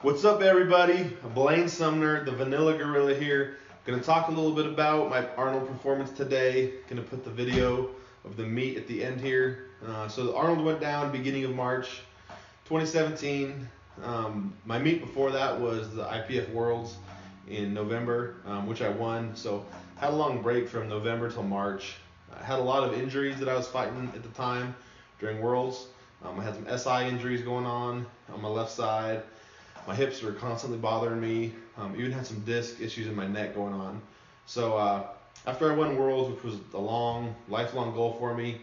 What's up, everybody? Blaine Sumner, the Vanilla Gorilla here. Going to talk a little bit about my Arnold performance today. Going to put the video of the meet at the end here. So the Arnold went down beginning of March 2017. My meet before that was the IPF Worlds in November, which I won. So had a long break from November till March. I had a lot of injuries that I was fighting at the time during Worlds. I had some SI injuries going on my left side. My hips were constantly bothering me. Even had some disc issues in my neck going on. So after I won Worlds, which was a lifelong goal for me,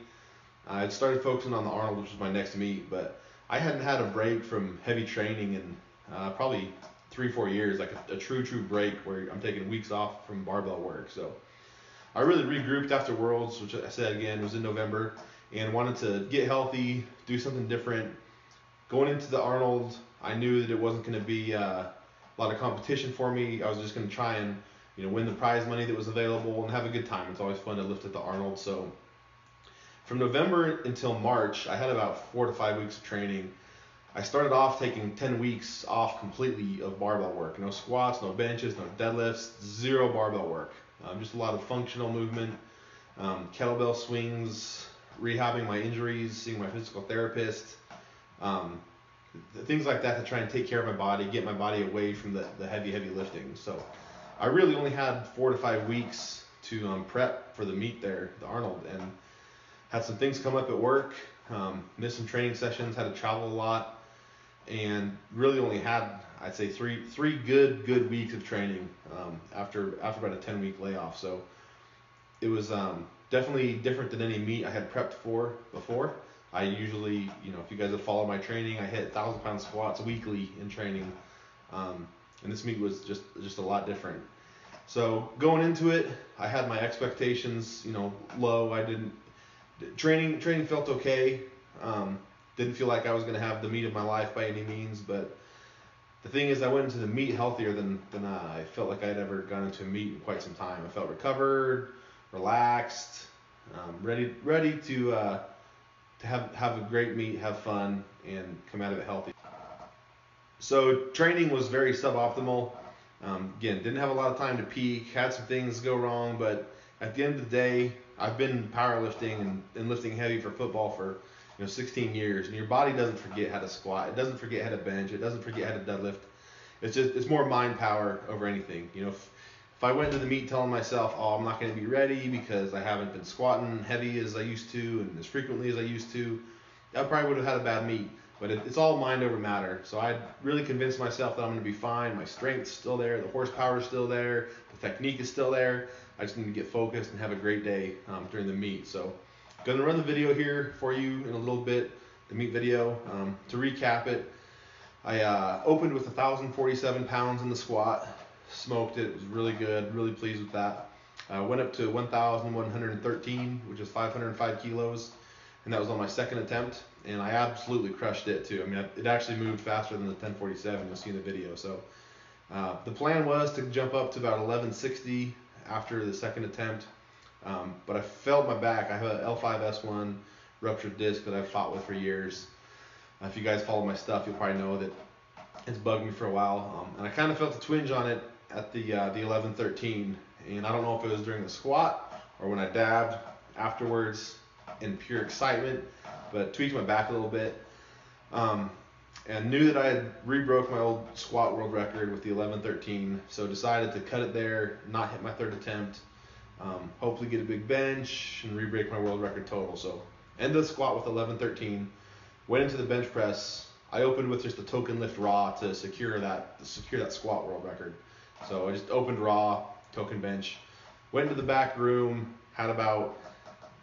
I started focusing on the Arnold, which was my next meet. But I hadn't had a break from heavy training in probably 3-4 years, like a true break where I'm taking weeks off from barbell work. So I really regrouped after Worlds, which I said again was in November, and wanted to get healthy, do something different. Going into the Arnold, I knew that it wasn't going to be a lot of competition for me. I was just going to try and win the prize money that was available and have a good time. It's always fun to lift at the Arnold. So from November until March, I had about 4 to 5 weeks of training. I started off taking 10 weeks off completely of barbell work. No squats, no benches, no deadlifts, zero barbell work. Just a lot of functional movement, kettlebell swings, rehabbing my injuries, seeing my physical therapist, things like that to try and take care of my body, get my body away from the heavy lifting. So I really only had 4 to 5 weeks to prep for the meet there, the Arnold, and had some things come up at work, missed some training sessions, had to travel a lot, and really only had, I'd say, three good weeks of training after about a 10-week layoff. So it was definitely different than any meet I had prepped for before. I usually, if you guys have followed my training, I hit 1,000-pound squats weekly in training, and this meet was just a lot different. So going into it, I had my expectations, low. Training felt okay. Didn't feel like I was going to have the meet of my life by any means, but the thing is, I went into the meet healthier than I felt like I'd ever gone into a meet in quite some time. I felt recovered, relaxed, ready to have a great meet, have fun, and come out of it healthy. So training was very suboptimal. Again, didn't have a lot of time to peak, had some things go wrong, but at the end of the day, I've been powerlifting and lifting heavy for football for 16 years, and your body doesn't forget how to squat, it doesn't forget how to bench, it doesn't forget how to deadlift. It's more mind power over anything. If I went to the meet telling myself, oh, I'm not going to be ready because I haven't been squatting heavy as I used to and as frequently as I used to, I probably would have had a bad meet. But it's all mind over matter. So I really convinced myself that I'm going to be fine. My strength's still there, the horsepower is still there, the technique is still there. I just need to get focused and have a great day during the meet. So going to run the video here for you in a little bit, the meet video. To recap it, I opened with 1,047 pounds in the squat. Smoked it. It was really good. Really pleased with that. Went up to 1,113, which is 505 kilos, and that was on my second attempt, and I absolutely crushed it too. I mean, it actually moved faster than the 1047 you'll see in the video. So the plan was to jump up to about 1160 after the second attempt, but I felt my back. I have a L5-S1 ruptured disc that I've fought with for years. If you guys follow my stuff, you'll probably know that it's bugged me for a while, and I kind of felt a twinge on it at the 1113, and I don't know if it was during the squat or when I dabbed afterwards in pure excitement, but tweaked my back a little bit, and knew that I had re-broke my old squat world record with the 1113, so decided to cut it there, not hit my third attempt, hopefully get a big bench and re-break my world record total. So ended the squat with 1113, went into the bench press. I opened with just a token lift raw to secure that squat world record. So I just opened raw, token bench, went into the back room, had about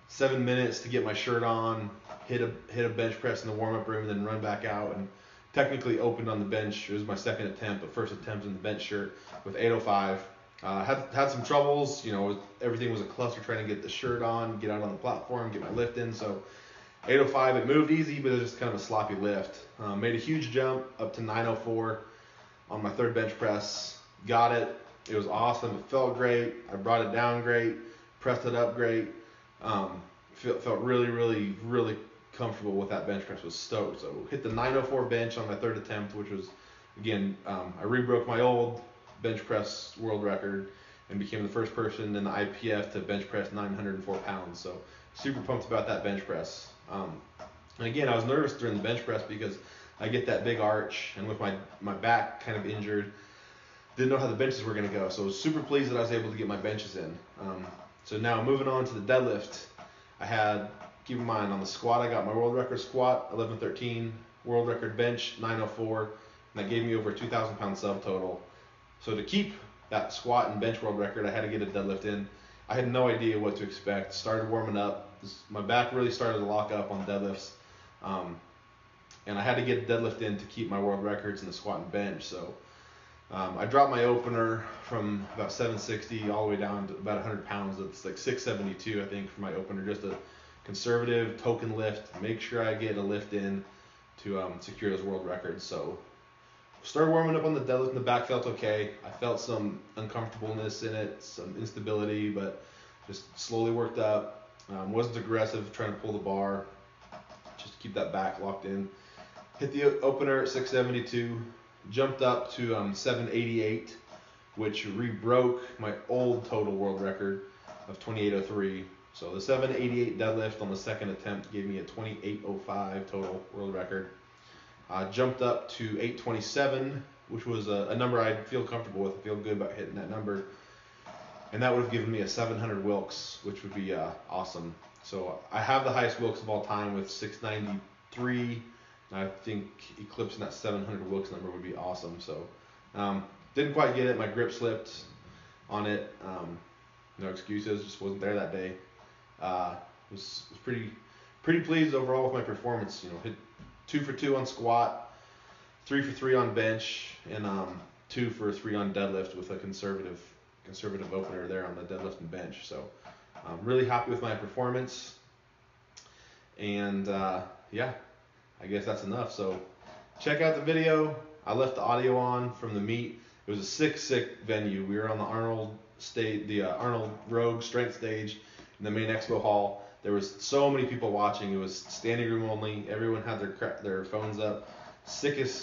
7 minutes to get my shirt on, hit a bench press in the warm-up room, and then run back out, and technically opened on the bench. It was my second attempt, but first attempt in the bench shirt with 805. Had some troubles, everything was a cluster trying to get the shirt on, get out on the platform, get my lift in. So 805, it moved easy, but it was just kind of a sloppy lift. Made a huge jump up to 904 on my third bench press. Got it. It was awesome. It felt great. I brought it down great. Pressed it up great. Felt really comfortable with that bench press. Was stoked. So hit the 904 bench on my third attempt, which was again, I rebroke my old bench press world record and became the first person in the IPF to bench press 904 pounds. So super pumped about that bench press. And again, I was nervous during the bench press because I get that big arch, and with my back kind of injured, didn't know how the benches were going to go. So I was super pleased that I was able to get my benches in. So now moving on to the deadlift, I had, keep in mind, on the squat, I got my world record squat, 1113, world record bench, 904, and that gave me over a 2,000 pound subtotal. So to keep that squat and bench world record, I had to get a deadlift in. I had no idea what to expect. Started warming up. My back really started to lock up on deadlifts. And I had to get a deadlift in to keep my world records in the squat and bench. So I dropped my opener from about 760 all the way down to about 100 pounds. It's like 672, I think, for my opener. Just a conservative token lift. Make sure I get a lift in to secure those world records. So started warming up on the deadlift, and the back felt okay. I felt some uncomfortableness in it, some instability, but just slowly worked up. Wasn't aggressive trying to pull the bar, just to keep that back locked in. Hit the opener at 672, jumped up to 788, which rebroke my old total world record of 2803. So the 788 deadlift on the second attempt gave me a 2805 total world record. Jumped up to 827, which was a number I feel comfortable with. I feel good about hitting that number. And that would have given me a 700 Wilks, which would be awesome. So I have the highest Wilks of all time with 693. And I think eclipsing that 700 Wilks number would be awesome. So didn't quite get it. My grip slipped on it. No excuses. Just wasn't there that day. Was pretty pleased overall with my performance. You know, hit 2 for 2 on squat, 3 for 3 on bench, and 2 for 3 on deadlift with a conservative opener there on the deadlift and bench. So I'm really happy with my performance. And yeah, I guess that's enough. So check out the video. I left the audio on from the meet. It was a sick venue. We were on the Arnold Rogue strength stage in the main expo hall. There was so many people watching. It was standing room only. Everyone had their phones up.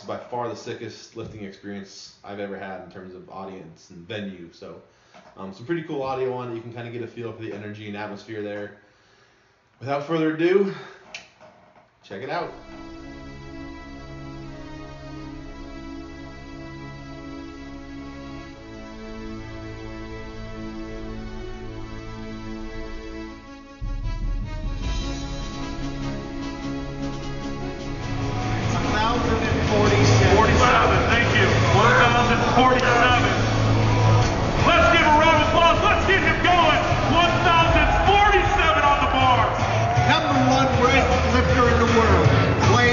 By far the sickest lifting experience I've ever had in terms of audience and venue. So some pretty cool audio on it. You can kind of get a feel for the energy and atmosphere there. Without further ado, check it out. Lifter in the world, Blaine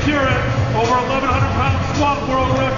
secure it. Over 1,100 pound squat world record.